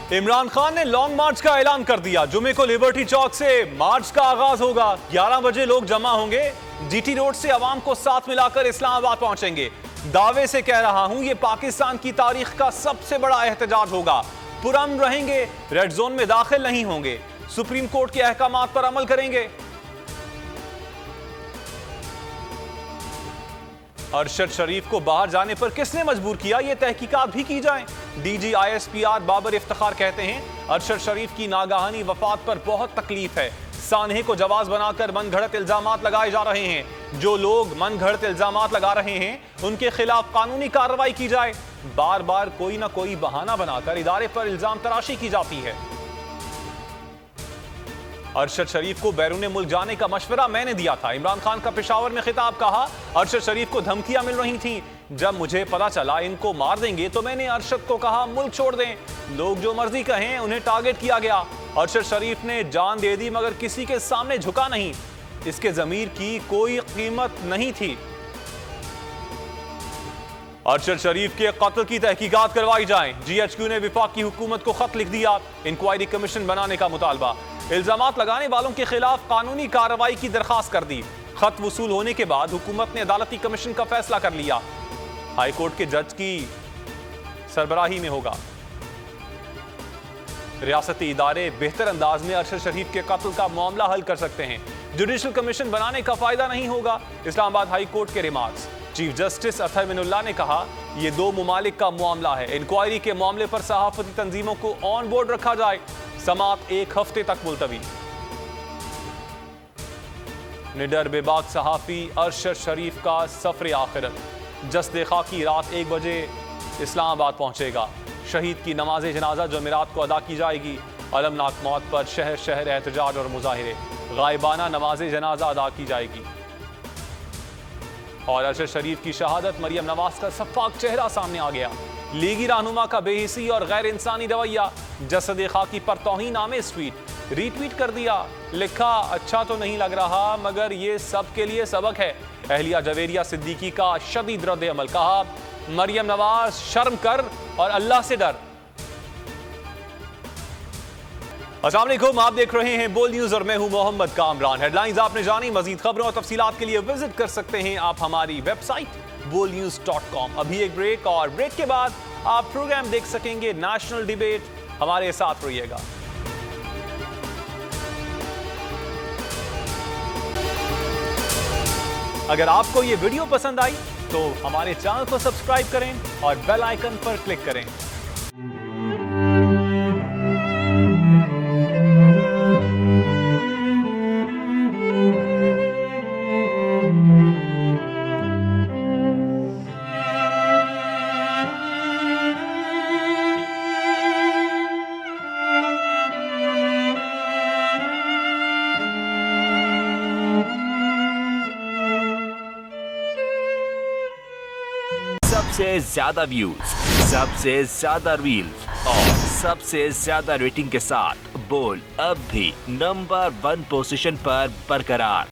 इमरान खान ने लॉन्ग मार्च का ऐलान कर दिया। जुमे को लिबर्टी चौक से मार्च का आगाज होगा। 11 बजे लोग जमा होंगे। जीटी रोड से अवाम को साथ मिलाकर इस्लामाबाद पहुंचेंगे। दावे से कह रहा हूं, यह पाकिस्तान की तारीख का सबसे बड़ा एहतजाज होगा। पुरअमन रहेंगे, रेड जोन में दाखिल नहीं होंगे, सुप्रीम कोर्ट के अहकामात पर अमल करेंगे। अरशद शरीफ को बाहर जाने पर किसने मजबूर किया, यह तहकीकात भी की जाए। डीजी ISPR बाबर इफ्तिखार कहते हैं, अरशद शरीफ की नागहानी वफात पर बहुत तकलीफ है। सानहे को जवाज बनाकर मन घड़त इल्जामात लगाए जा रहे हैं। जो लोग मन घड़त इल्जामात लगा रहे हैं उनके खिलाफ कानूनी कार्रवाई की जाए। बार बार कोई ना कोई बहाना बनाकर इदारे पर इल्जाम तराशी की जाती है। अरशद शरीफ को बैरून मुल्क जाने का मशवरा मैंने दिया था। इमरान खान का पेशावर में खिताब। कहा, अरशद शरीफ को धमकियां मिल रही थी। जब मुझे पता चला इनको मार देंगे तो मैंने अरशद को कहा मुल्क छोड़ दें। लोग जो मर्जी कहें, उन्हें टारगेट किया गया। अरशद शरीफ ने जान दे दी मगर किसी के सामने झुका नहीं। इसके ज़मीर की कोई कीमत नहीं थी। अरशद शरीफ के कत्ल की तहकीकात करवाई जाए। GHQ ने वफाकी हुकूमत को खत लिख दिया। इंक्वायरी कमीशन बनाने का मुतालबा। इल्जामात लगाने वालों के खिलाफ कानूनी कार्रवाई की दरखास्त कर दी। खत वसूल होने के बाद हुकूमत ने अदालती कमीशन का फैसला कर लिया। हाई कोर्ट के जज की सरबराही में होगा। रियासती इदारे बेहतर अंदाज में अरशद शरीफ के कत्ल का मामला हल कर सकते हैं। जुडिशल कमीशन बनाने का फायदा नहीं होगा। इस्लामाबाद हाई कोर्ट के remarks. Chief justice Athar Minallah ने कहा, यह दो मुमालिक का मामला है। इंक्वायरी के मामले पर सहाफती तंजीमों को ऑन बोर्ड रखा जाए। समात 1 हफ्ते तक मुलतवी। निडर बेबाक सहाफी अरशद शरीफ का सफर आखिरत। जस्द खाकी रात 1 बजे इस्लामाबाद पहुंचेगा। शहीद की नमाज जनाजा जुमेरात को अदा की जाएगी। अलमनाक मौत पर शहर शहर एहतजाज और मुजाहिरे। गायबाना नमाज जनाजा अदा की जाएगी। और अरशद शरीफ की शहादत, मरियम नवाज का सफाक चेहरा सामने आ गया। लीगी रहनुमा का बेहिसी और गैर इंसानी रवैया। जसद खाकी पर तौहीन आमेज ट्वीट रीट्वीट कर दिया। लिखा, अच्छा तो नहीं लग रहा मगर ये सब के लिए सबक है। अहलिया जवेरिया सिद्दीकी का शदीद रद्द अमल। कहा, मरियम नवाज शर्म कर और अल्लाह से डर। अस्सलाम वालेकुम, आप देख रहे हैं बोल न्यूज और मैं हूं मोहम्मद कामरान। हेडलाइंस आपने जानी। मजीद खबरों और तफसीलात के लिए विजिट कर सकते हैं आप हमारी वेबसाइट bolnews.com। अभी एक ब्रेक और ब्रेक के बाद आप प्रोग्राम देख सकेंगे नेशनल डिबेट। हमारे साथ रहिएगा। अगर आपको ये वीडियो पसंद आई तो हमारे चैनल को सब्सक्राइब करें और बेल आइकन पर क्लिक करें। सबसे ज्यादा व्यूज, सबसे ज्यादा रील्स और सबसे ज्यादा रेटिंग के साथ बोल अब भी नंबर 1 पोजीशन पर बरकरार।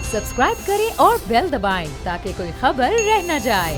सब्सक्राइब करें और बेल दबाएं ताकि कोई खबर रह न जाए।